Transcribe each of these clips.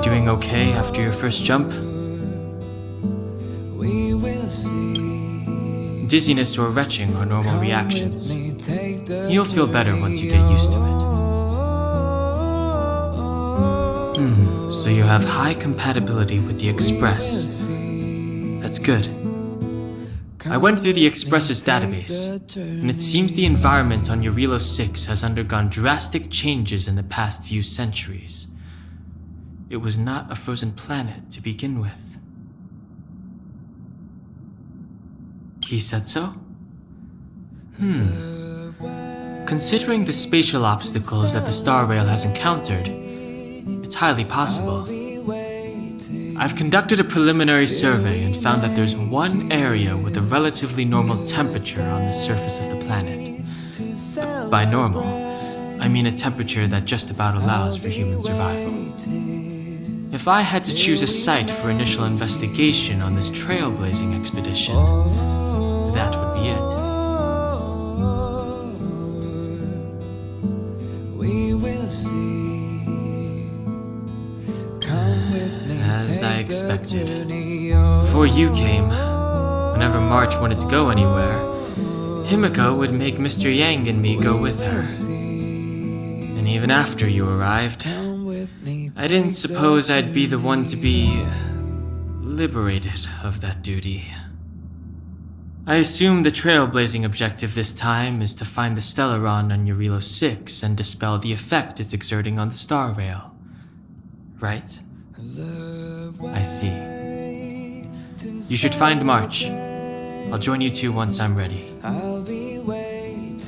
you doing okay after your first jump? Dizziness or retching are normal reactions. You'll feel better once you get used to it. So you have high compatibility with the Express. That's good. I went through the Express's database, and it seems the environment on Jarilo-VI has undergone drastic changes in the past few centuries. It was not a frozen planet to begin with. He said so? Considering the spatial obstacles that the Star Rail has encountered, it's highly possible. I've conducted a preliminary survey and found that there's one area with a relatively normal temperature on the surface of the planet. By normal, I mean a temperature that just about allows for human survival. If I had to choose a site for initial investigation on this trailblazing expedition, that would be it. As I expected. Before you came, whenever March wanted to go anywhere, Himiko would make Mr. Yang and me go with her. And even after you arrived, I didn't suppose I'd be the one to be liberated of that duty. I assume the trailblazing objective this time is to find the Stellaron on Jarilo-VI and dispel the effect it's exerting on the Star Rail. Right? I see. You should find March. I'll join you two once I'm ready. I'll be waiting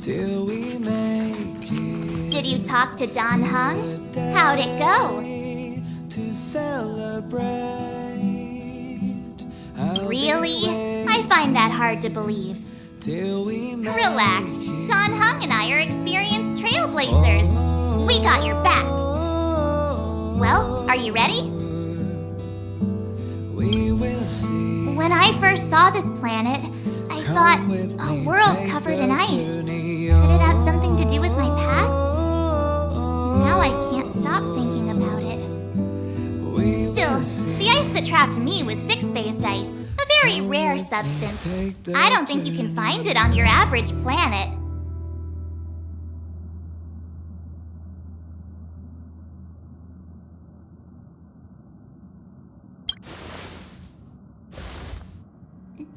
till we make it. Did you talk to Don Hung? How'd it go? To celebrate. Really? I find that hard to believe. Till we make Relax. Don Hung and I are experienced trailblazers. We got your back. Well, are you ready? We will see. When I first saw this planet, I thought, a world covered in ice. Could it have something to do with my past? Now I can't stop thinking about it. Still, the ice that trapped me was six-phased ice, a very rare substance. I don't think you can find it on your average planet.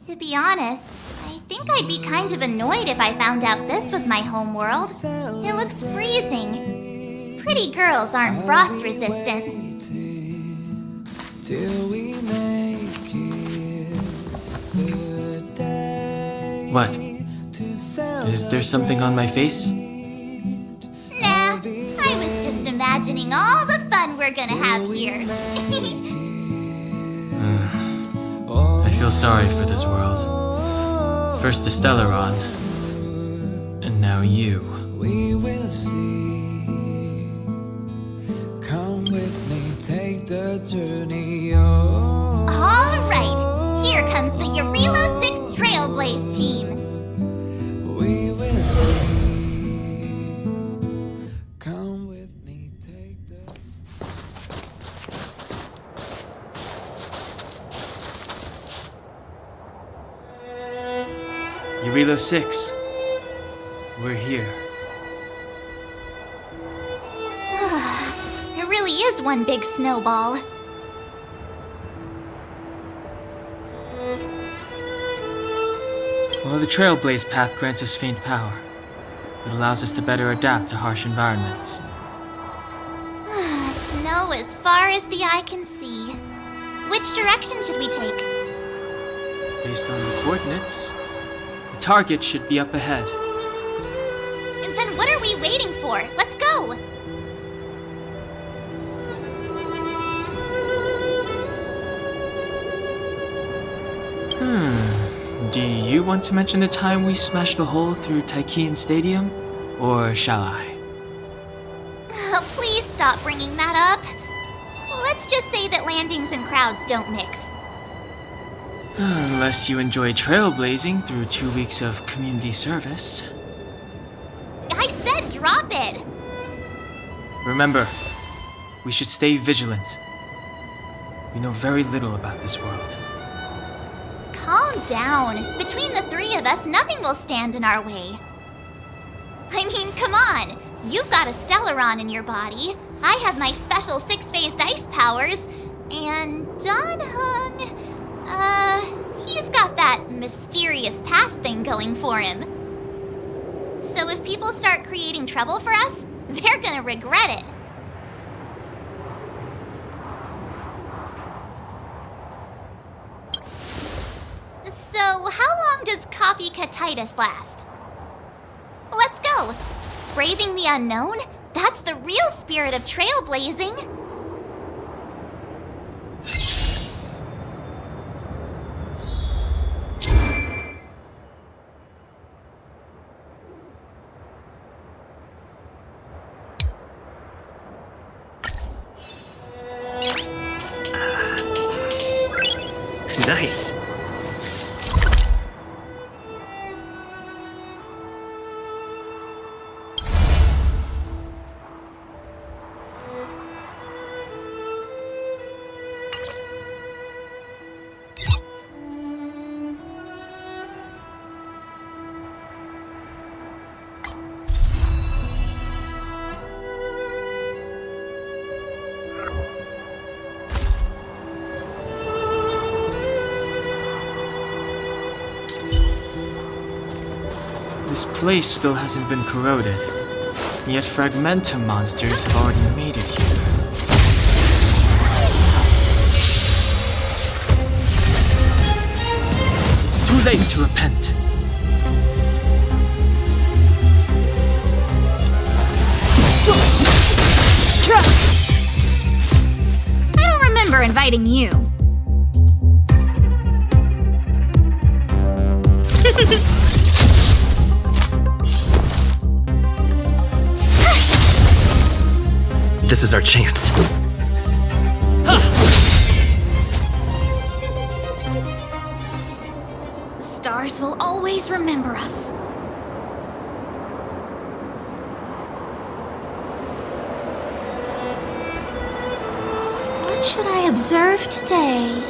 To be honest, I think I'd be kind of annoyed if I found out this was my home world. It looks freezing. Pretty girls aren't frost resistant. Till we make it the day. What? Is there something on my face? Nah, I was just imagining all the fun we're gonna have here. I feel sorry for this world. First the Stellaron, and now you. We will see. Come with me, take the journey on. Alright, here comes the Jarilo-VI Trailblaze team. We will see. Come with me, take the... Jarilo-VI. We're here. It really is one big snowball. Well, the Trailblaze path grants us faint power. It allows us to better adapt to harsh environments. Snow as far as the eye can see. Which direction should we take? Based on the coordinates, the target should be up ahead. And then what are we waiting for? Let's go! Do you want to mention the time we smashed a hole through Taikian Stadium? Or shall I? Please stop bringing that up. Let's just say that landings and crowds don't mix. Unless you enjoy trailblazing through 2 weeks of community service. I said drop it! Remember, we should stay vigilant. We know very little about this world. Calm down. Between the three of us, nothing will stand in our way. I mean, come on. You've got a Stellaron in your body. I have my special six-phased ice powers. And Danhung, he's got that mysterious past thing going for him. So if people start creating trouble for us, they're gonna regret it. So how long does copycatitis last? Let's go. Braving the unknown? That's the real spirit of trailblazing. Nice. This place still hasn't been corroded, yet Fragmentum monsters have already made it here. It's too late to repent. I don't remember inviting you. This is our chance. The stars will always remember us. What should I observe today?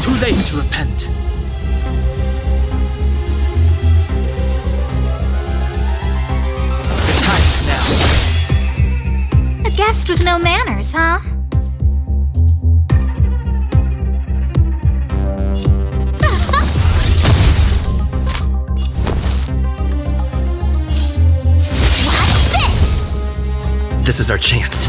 Too late to repent. The time is now. A guest with no manners, huh? What's this? This is our chance.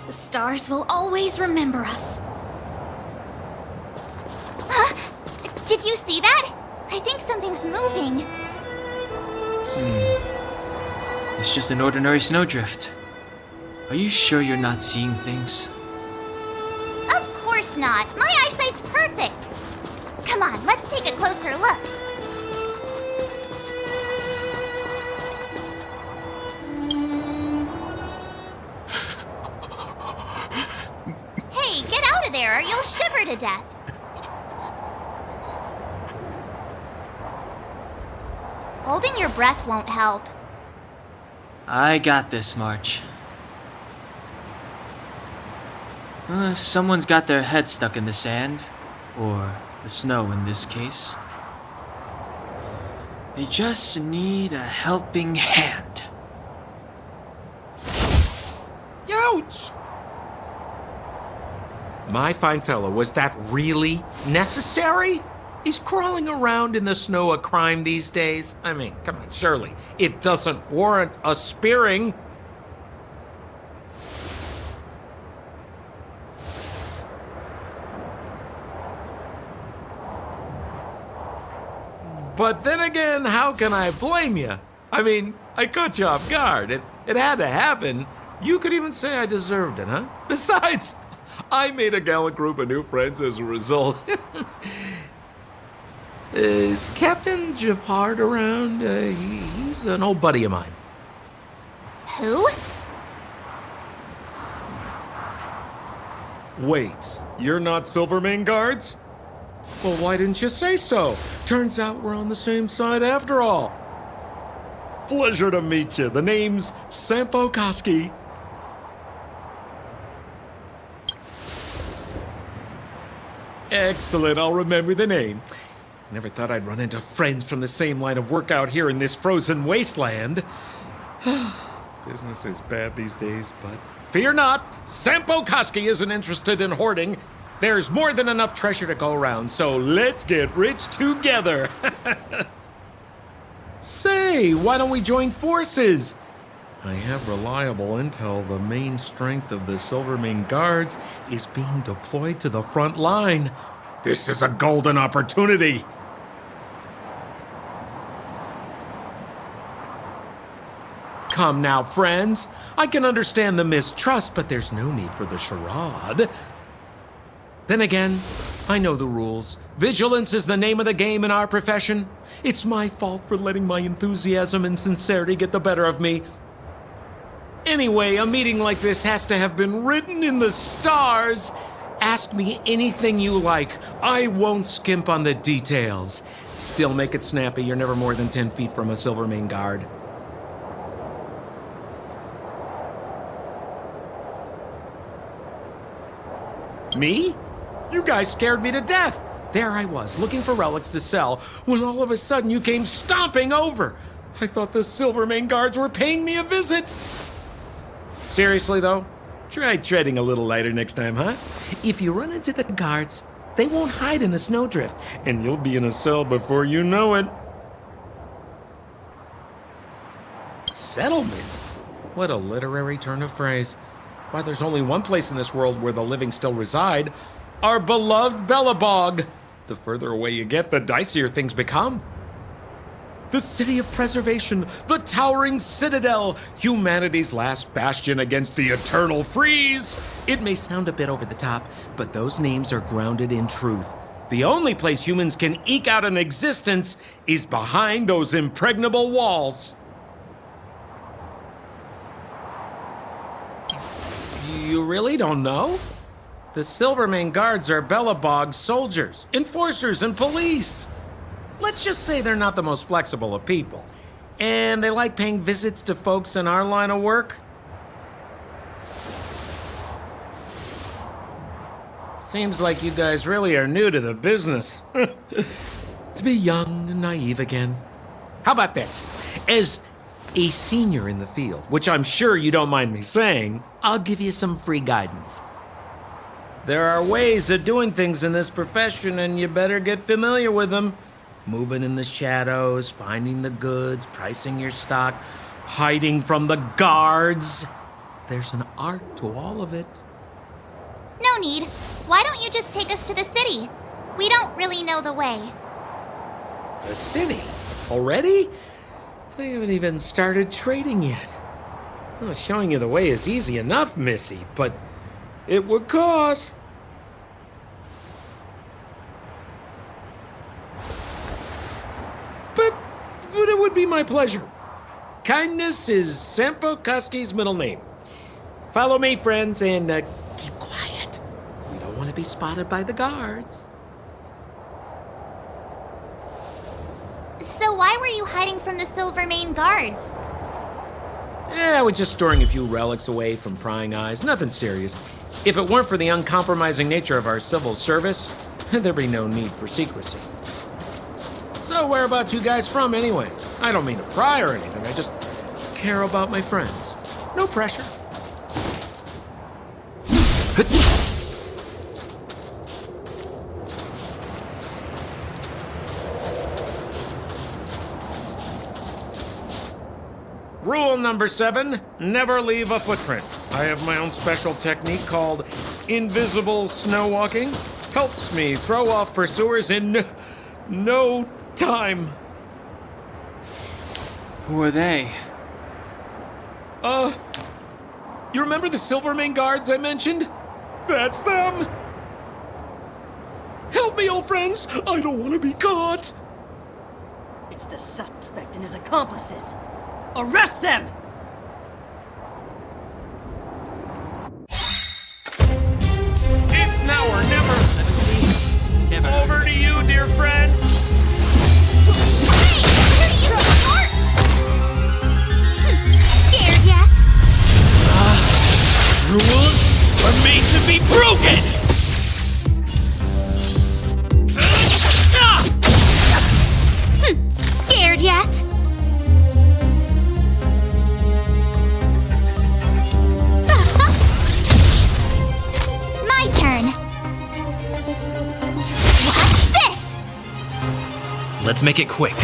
The stars will always remember us. Did you see that? I think something's moving. It's just an ordinary snowdrift. Are you sure you're not seeing things? Of course not. My eyesight's perfect. Come on, let's take a closer look. Hey, get out of there or you'll shiver to death. Holding your breath won't help. I got this, March. If someone's got their head stuck in the sand, or the snow in this case, they just need a helping hand. Ouch! My fine fellow, was that really necessary? Is crawling around in the snow a crime these days? I mean, come on, surely it doesn't warrant a spearing. But then again, how can I blame you? I mean, I caught you off guard. It had to happen. You could even say I deserved it, huh? Besides, I made a gallant group of new friends as a result. Is Captain Japard around? He's an old buddy of mine. Who? Wait, you're not Silvermane guards? Well, why didn't you say so? Turns out we're on the same side after all. Pleasure to meet you. The name's Sampo Koski. Excellent, I'll remember the name. Never thought I'd run into friends from the same line of work out here in this frozen wasteland. Business is bad these days, but fear not, Sampo Koski isn't interested in hoarding. There's more than enough treasure to go around, so let's get rich together. Say, why don't we join forces? I have reliable intel the main strength of the Silvermane Guards is being deployed to the front line. This is a golden opportunity. Come now, friends. I can understand the mistrust, but there's no need for the charade. Then again, I know the rules. Vigilance is the name of the game in our profession. It's my fault for letting my enthusiasm and sincerity get the better of me. Anyway, a meeting like this has to have been written in the stars. Ask me anything you like. I won't skimp on the details. Still make it snappy. You're never more than 10 feet from a Silvermane guard. Me? You guys scared me to death. There I was, looking for relics to sell, when all of a sudden you came stomping over. I thought the Silvermane guards were paying me a visit. Seriously, though, try treading a little lighter next time, huh? If you run into the guards, they won't hide in a snowdrift, and you'll be in a cell before you know it. Settlement? What a literary turn of phrase. Why, there's only one place in this world where the living still reside. Our beloved Bellabog. The further away you get, the dicier things become. The city of preservation, the towering citadel, humanity's last bastion against the eternal freeze. It may sound a bit over the top, but those names are grounded in truth. The only place humans can eke out an existence is behind those impregnable walls. You really don't know? The Silvermane guards are Bellabog's soldiers, enforcers, and police. Let's just say they're not the most flexible of people. And they like paying visits to folks in our line of work. Seems like you guys really are new to the business. To be young and naive again. How about this? As a senior in the field, which I'm sure you don't mind me saying, I'll give you some free guidance. There are ways of doing things in this profession, and you better get familiar with them. Moving in the shadows, finding the goods, pricing your stock, hiding from the guards. There's an art to all of it. No need. Why don't you just take us to the city? We don't really know the way. The city? Already? They haven't even started trading yet. Well, showing you the way is easy enough, Missy, but it would cost. But it would be my pleasure. Kindness is Sampo Koski's middle name. Follow me, friends, and keep quiet. We don't want to be spotted by the guards. So why were you hiding from the Silvermane guards? I was just storing a few relics away from prying eyes. Nothing serious. If it weren't for the uncompromising nature of our civil service, there'd be no need for secrecy. So where about you guys from, anyway? I don't mean to pry or anything. I just care about my friends. No pressure. Rule number 7, never leave a footprint. I have my own special technique called invisible snow walking. Helps me throw off pursuers in no time. Who are they? You remember the Silvermane guards I mentioned? That's them! Help me, old friends! I don't want to be caught! It's the suspect and his accomplices. Arrest them! It's now or never! Clemency, never. Over to you, dear friends! Scared yet? Rules are made to be broken! Scared yet? My turn. Watch this! Let's make it quick.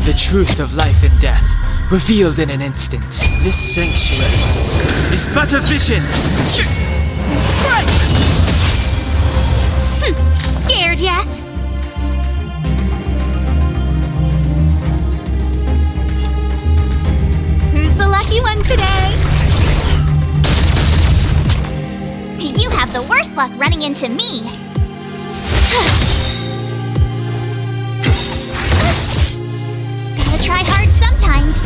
The truth of life and death, revealed in an instant. This sanctuary is but a vision. Scared yet? Who's the lucky one today? You have the worst luck running into me. Gotta try hard sometimes.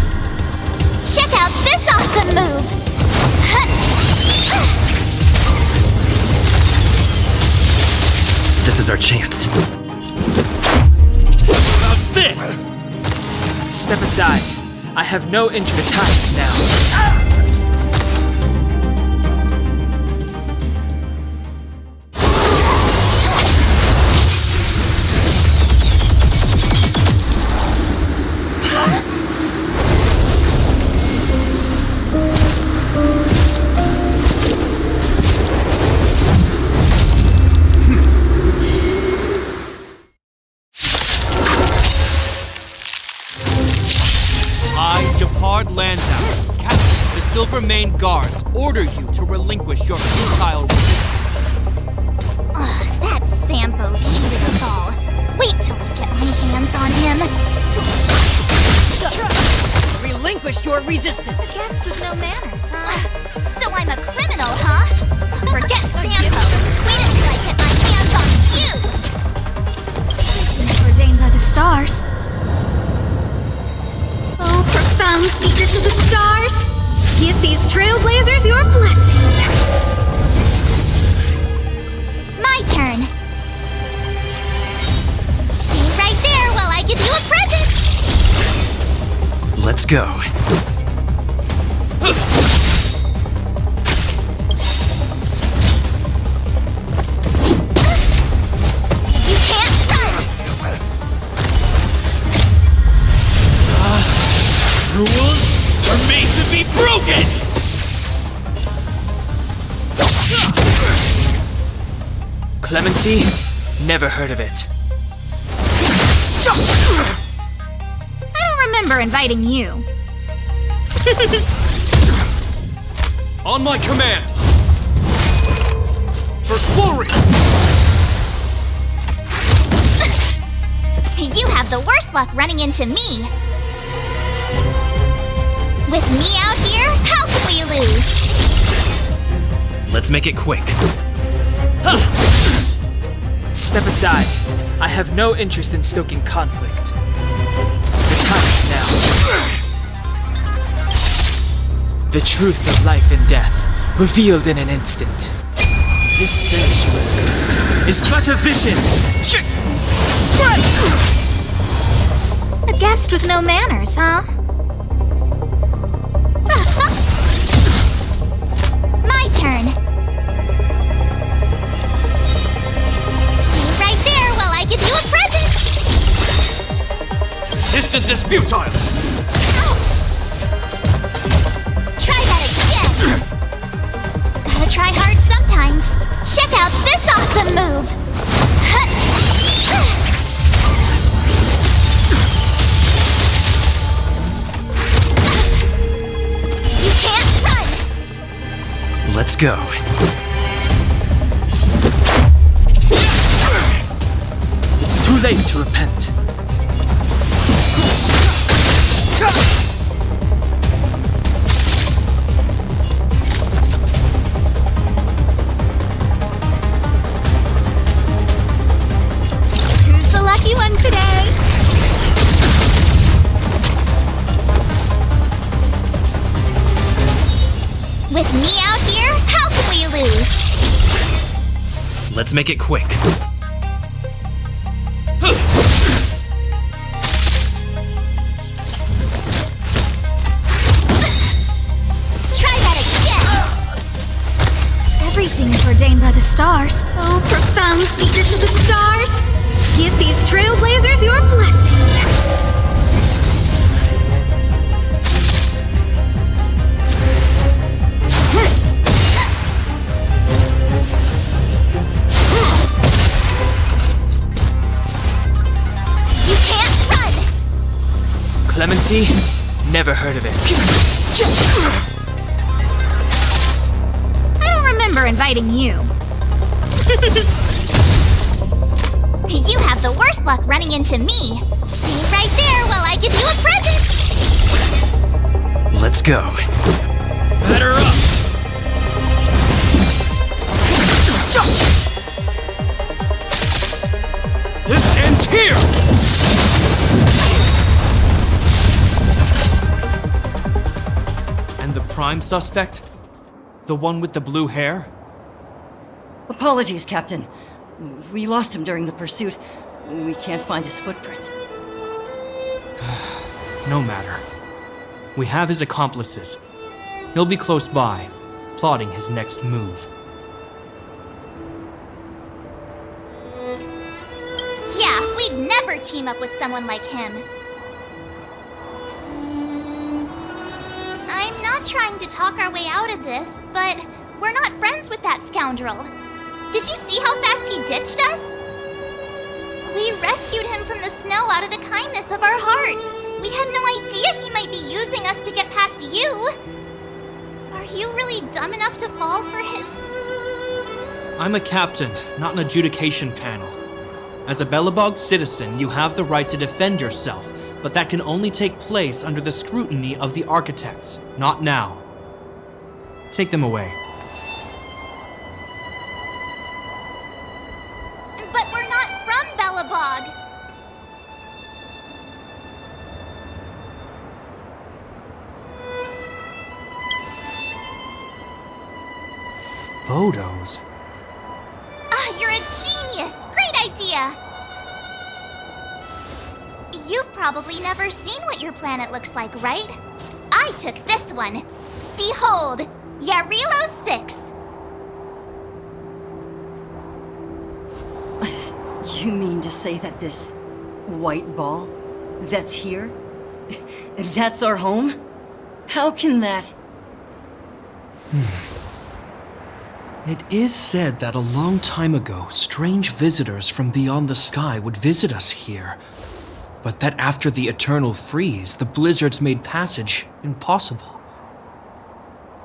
Check out this awesome move! This is our chance. About this! Step aside. I have no interest. The times now. Silvermane guards order you to relinquish your futile That Sampo cheated us all. Wait till I get my hands on him. Relinquish your resistance. Guest with no manners, huh? So I'm a criminal, huh? Forget Sampo. Wait until I get my hands on you. Ordained by the stars. Oh, profound secrets of the stars. Give these trailblazers your blessing. My turn. Stay right there while I give you a present. Let's go. You can't run. Rules are made to be broken! Clemency? Never heard of it. I don't remember inviting you. On my command! For glory! You have the worst luck running into me. With me out here, how can we lose? Let's make it quick. Step aside. I have no interest in stoking conflict. The time is now. The truth of life and death, revealed in an instant. This sanctuary is but a vision! A guest with no manners, huh? My turn. Stay right there while I give you a present! Distance is futile! Try that again! Gotta try hard sometimes. Check out this awesome move! You can't run! Let's go. It's too late to repent. Who's the lucky one today? With me out here, how can we lose? Let's make it quick. Try that again! Everything's ordained by the stars. Oh, profound secret to the stars! Give these trailblazers your blessing. You can't run! Clemency? Never heard of it. I don't remember inviting you. You have the worst luck running into me. Stay right there while I give you a present. Let's go. Batter up! This ends here! And the prime suspect? The one with the blue hair? Apologies, Captain. We lost him during the pursuit. We can't find his footprints. No matter. We have his accomplices. He'll be close by, plotting his next move. Yeah, we'd never team up with someone like him. I'm not trying to talk our way out of this, but we're not friends with that scoundrel. Did you see how fast he ditched us? We rescued him from the snow out of the kindness of our hearts. We had no idea he might be using us to get past you. Are you really dumb enough to fall for his... I'm a captain, not an adjudication panel. As a Belobog citizen, you have the right to defend yourself, but that can only take place under the scrutiny of the architects, not now. Take them away. But we're not from Belobog. Photos? Ah, you're a genius! Great idea! You've probably never seen what your planet looks like, right? I took this one. Behold, Jarilo-VI. You mean to say that this white ball that's here, that's our home? How can that... It is said that a long time ago, strange visitors from beyond the sky would visit us here. But that after the eternal freeze, the blizzards made passage impossible.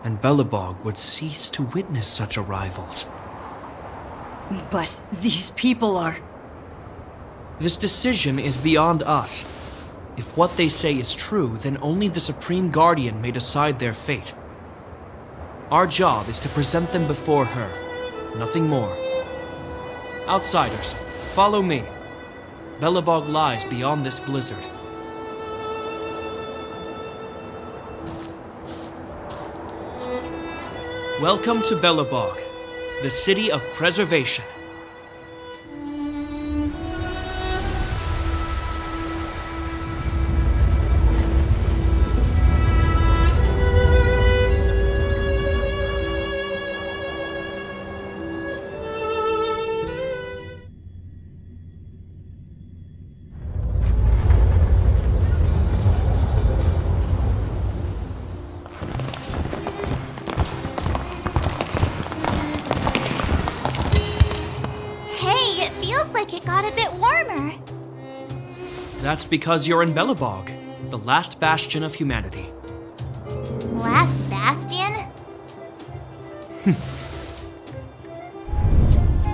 And Belobog would cease to witness such arrivals. But these people are... This decision is beyond us. If what they say is true, then only the Supreme Guardian may decide their fate. Our job is to present them before her, nothing more. Outsiders, follow me. Belobog lies beyond this blizzard. Welcome to Belobog, the city of preservation. Hey, it feels like it got a bit warmer. That's because you're in Belobog, the last bastion of humanity. Last bastion?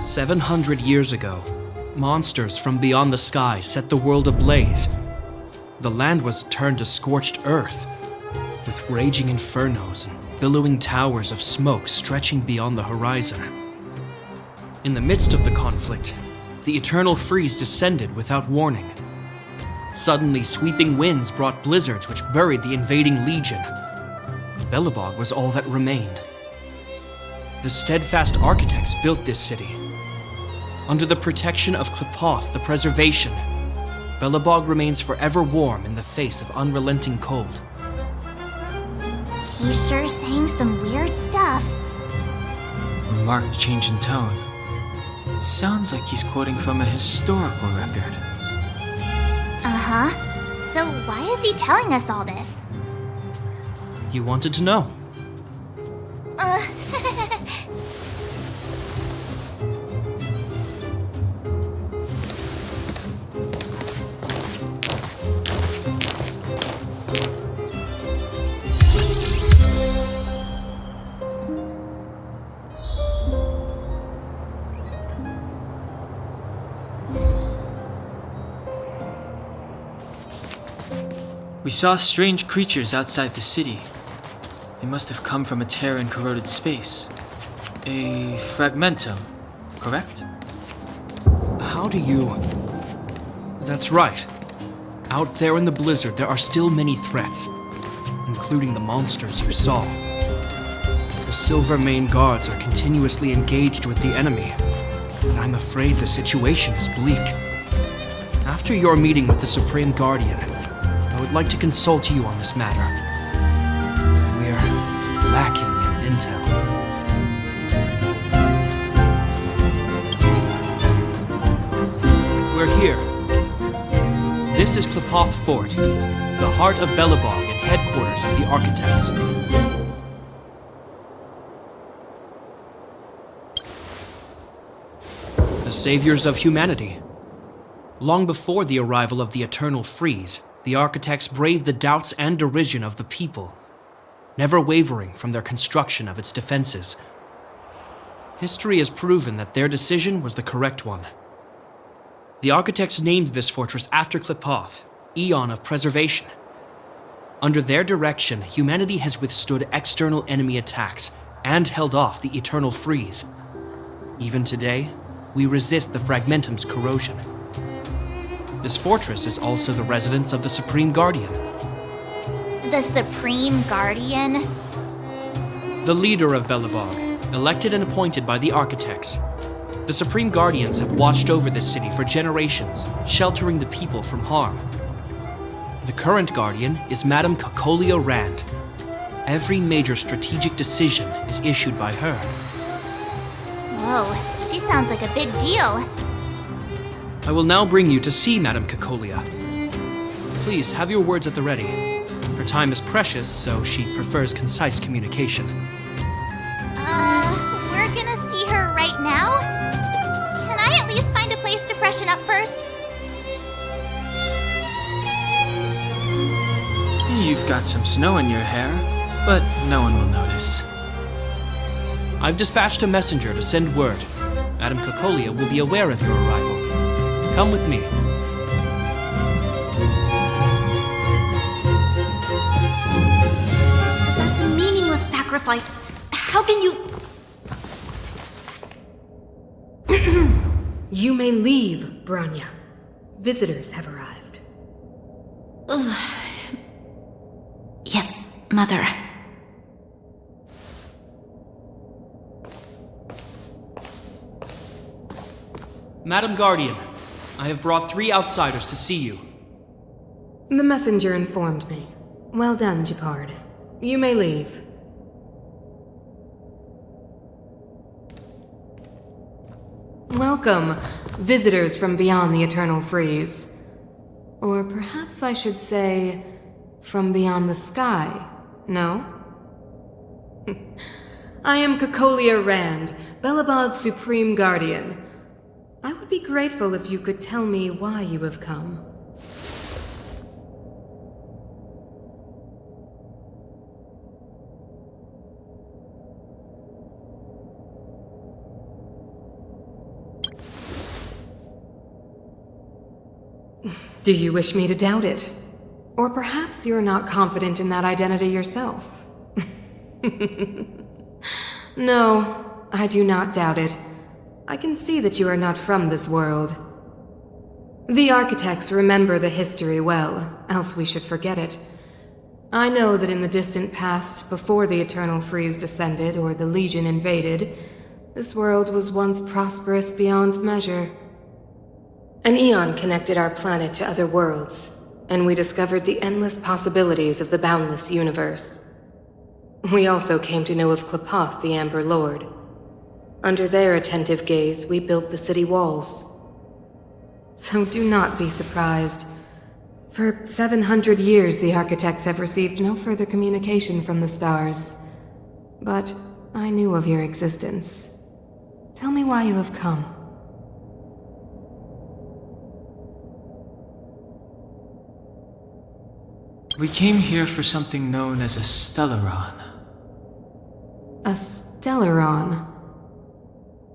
700 years ago, monsters from beyond the sky set the world ablaze. The land was turned to scorched earth, with raging infernos and billowing towers of smoke stretching beyond the horizon. In the midst of the conflict, the eternal freeze descended without warning. Suddenly, sweeping winds brought blizzards which buried the invading legion. Belobog was all that remained. The steadfast architects built this city. Under the protection of Qlipoth, the preservation, Belobog remains forever warm in the face of unrelenting cold. He's sure saying some weird stuff. Marked change in tone. It sounds like he's quoting from a historical record. Uh-huh. So why is he telling us all this? You wanted to know. We saw strange creatures outside the city. They must have come from a tear in corroded space. A fragmentum, correct? How do you... That's right. Out there in the blizzard, there are still many threats, including the monsters you saw. The Silvermane guards are continuously engaged with the enemy, and I'm afraid the situation is bleak. After your meeting with the Supreme Guardian, I would like to consult you on this matter. We're lacking in intel. We're here. This is Qlipoth Fort, the heart of Belobog and headquarters of the Architects. The saviors of humanity. Long before the arrival of the Eternal Freeze, the Architects braved the doubts and derision of the people, never wavering from their construction of its defenses. History has proven that their decision was the correct one. The Architects named this fortress after Qlipoth, Eon of Preservation. Under their direction, humanity has withstood external enemy attacks and held off the Eternal Freeze. Even today, we resist the Fragmentum's corrosion. This fortress is also the residence of the Supreme Guardian. The Supreme Guardian? The leader of Belobog, elected and appointed by the Architects. The Supreme Guardians have watched over this city for generations, sheltering the people from harm. The current Guardian is Madame Cocolia Rand. Every major strategic decision is issued by her. Whoa, she sounds like a big deal. I will now bring you to see Madame Cocolia. Please, have your words at the ready. Her time is precious, so she prefers concise communication. We're gonna see her right now? Can I at least find a place to freshen up first? You've got some snow in your hair, but no one will notice. I've dispatched a messenger to send word. Madame Cocolia will be aware of your arrival. Come with me. That's a meaningless sacrifice. How can you... You may leave, Branya. Visitors have arrived. Yes, Mother. Madam Guardian, I have brought 3 outsiders to see you. The messenger informed me. Well done, Gepard. You may leave. Welcome, visitors from beyond the Eternal Freeze. Or perhaps I should say, from beyond the sky, no? I am Cocolia Rand, Belobog's Supreme Guardian. I would be grateful if you could tell me why you have come. Do you wish me to doubt it? Or perhaps you're not confident in that identity yourself? No, I do not doubt it. I can see that you are not from this world. The architects remember the history well, else we should forget it. I know that in the distant past, before the Eternal Freeze descended or the Legion invaded, this world was once prosperous beyond measure. An eon connected our planet to other worlds, and we discovered the endless possibilities of the boundless universe. We also came to know of Klapoth, the Amber Lord. Under their attentive gaze, we built the city walls. So do not be surprised. For 700 years, the architects have received no further communication from the stars. But I knew of your existence. Tell me why you have come. We came here for something known as a Stellaron. A Stellaron?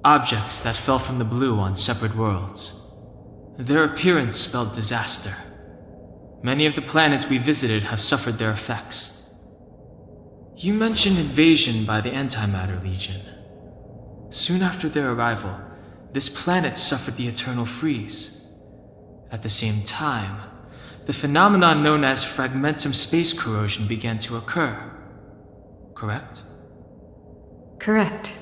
Objects that fell from the blue on separate worlds. Their appearance spelled disaster. Many of the planets we visited have suffered their effects. You mentioned invasion by the Antimatter Legion. Soon after their arrival, this planet suffered the Eternal Freeze. At the same time, the phenomenon known as fragmentum space corrosion began to occur. Correct? Correct.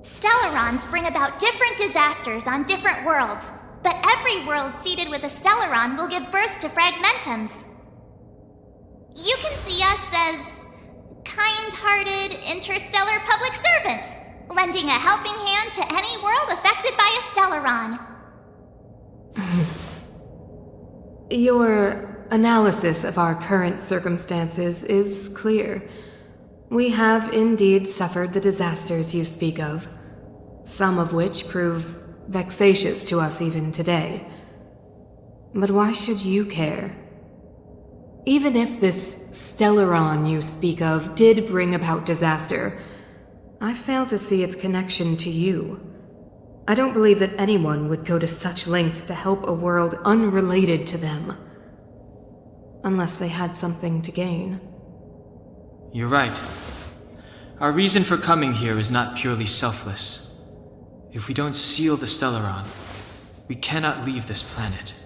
Stellarons bring about different disasters on different worlds, but every world seeded with a Stellaron will give birth to fragmentums. You can see us as kind-hearted interstellar public servants, lending a helping hand to any world affected by a Stellaron. Your analysis of our current circumstances is clear. We have indeed suffered the disasters you speak of, some of which prove vexatious to us even today. But why should you care? Even if this Stellaron you speak of did bring about disaster, I fail to see its connection to you. I don't believe that anyone would go to such lengths to help a world unrelated to them. Unless they had something to gain. You're right. Our reason for coming here is not purely selfless. If we don't seal the Stellaron, we cannot leave this planet.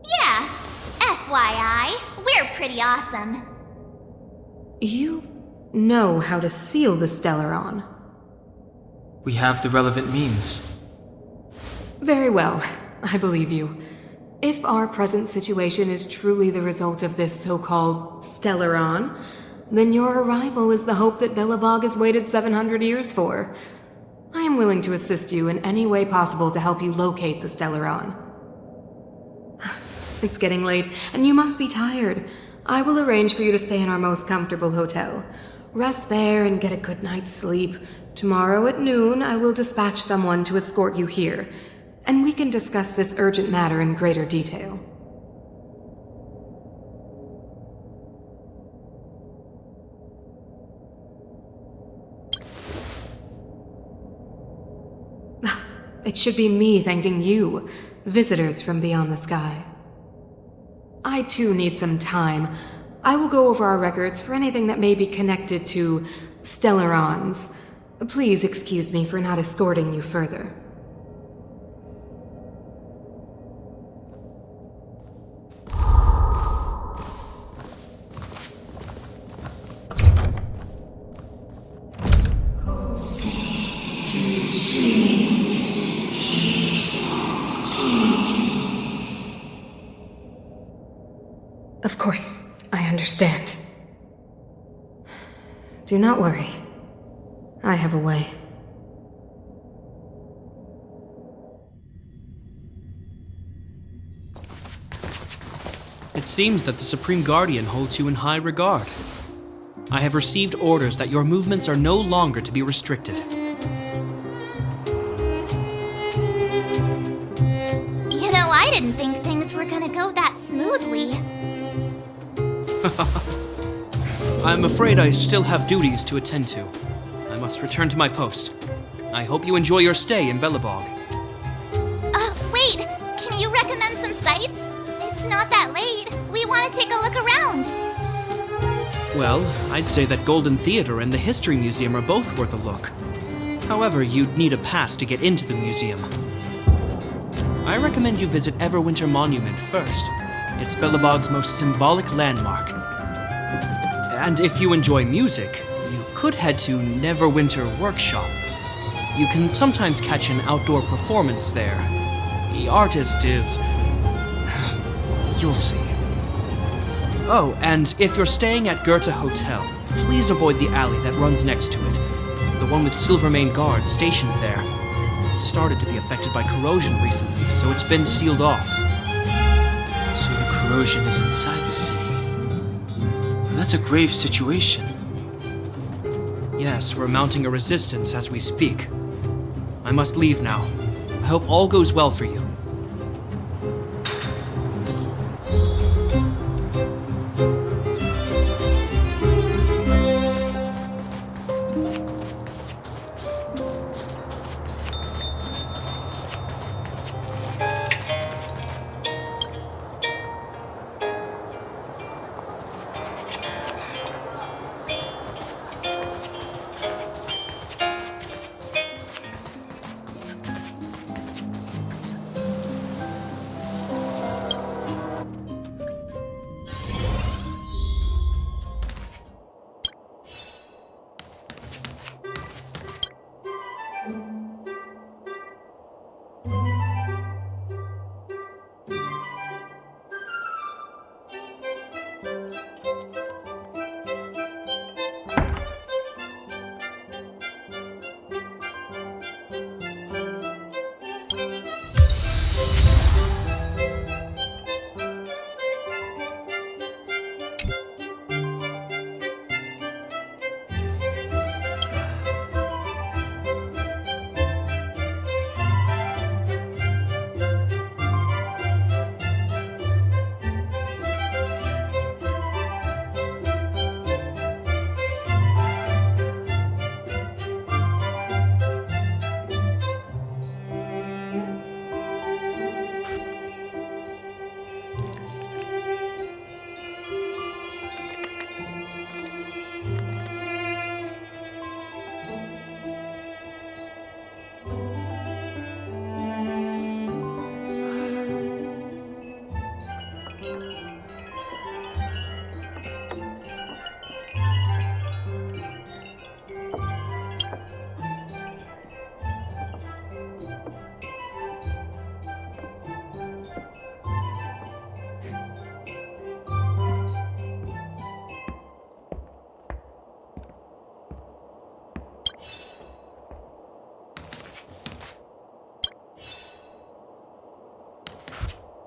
Yeah, FYI, we're pretty awesome. You know how to seal the Stellaron. We have the relevant means. Very well, I believe you. If our present situation is truly the result of this so-called Stellaron, then your arrival is the hope that Belobog has waited 700 years for. I am willing to assist you in any way possible to help you locate the Stellaron. It's getting late, and you must be tired. I will arrange for you to stay in our most comfortable hotel. Rest there and get a good night's sleep. Tomorrow at noon, I will dispatch someone to escort you here, and we can discuss this urgent matter in greater detail. It should be me thanking you, visitors from beyond the sky. I too need some time. I will go over our records for anything that may be connected to Stellarons. Please excuse me for not escorting you further. Of course, I understand. Do not worry. I have a way. It seems that the Supreme Guardian holds you in high regard. I have received orders that your movements are no longer to be restricted. You know, I didn't think things were gonna go that smoothly. I'm afraid I still have duties to attend to. I must return to my post. I hope you enjoy your stay in Belobog. Wait! Can you recommend some sites? It's not that late. We want to take a look around. Well, I'd say that Golden Theater and the History Museum are both worth a look. However, you'd need a pass to get into the museum. I recommend you visit Everwinter Monument first. It's Belobog's most symbolic landmark. And if you enjoy music, you could head to Neverwinter Workshop. You can sometimes catch an outdoor performance there. The artist is... you'll see. Oh, and if you're staying at Goethe Hotel, please avoid the alley that runs next to it. The one with Silvermane guards stationed there. It started to be affected by corrosion recently, so it's been sealed off. So the corrosion is inside the city. That's a grave situation. Yes, we're mounting a resistance as we speak. I must leave now. I hope all goes well for you.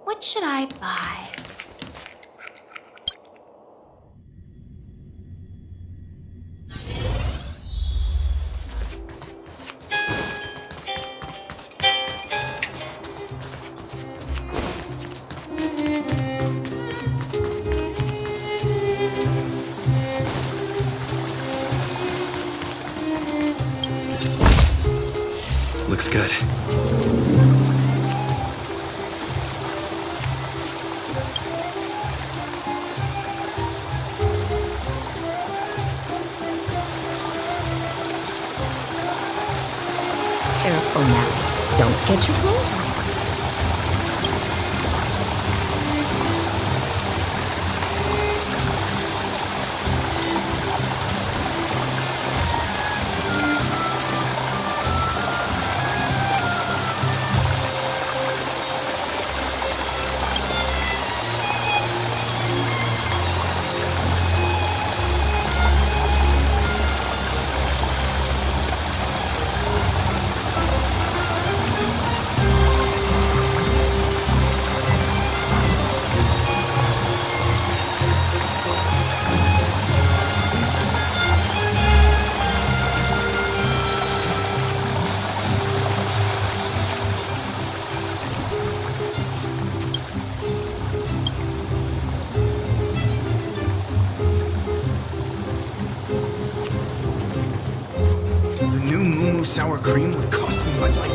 What should I buy? Looks good. Careful now. Don't get your clothes wet. The new Moo Moo sour cream would cost me my life.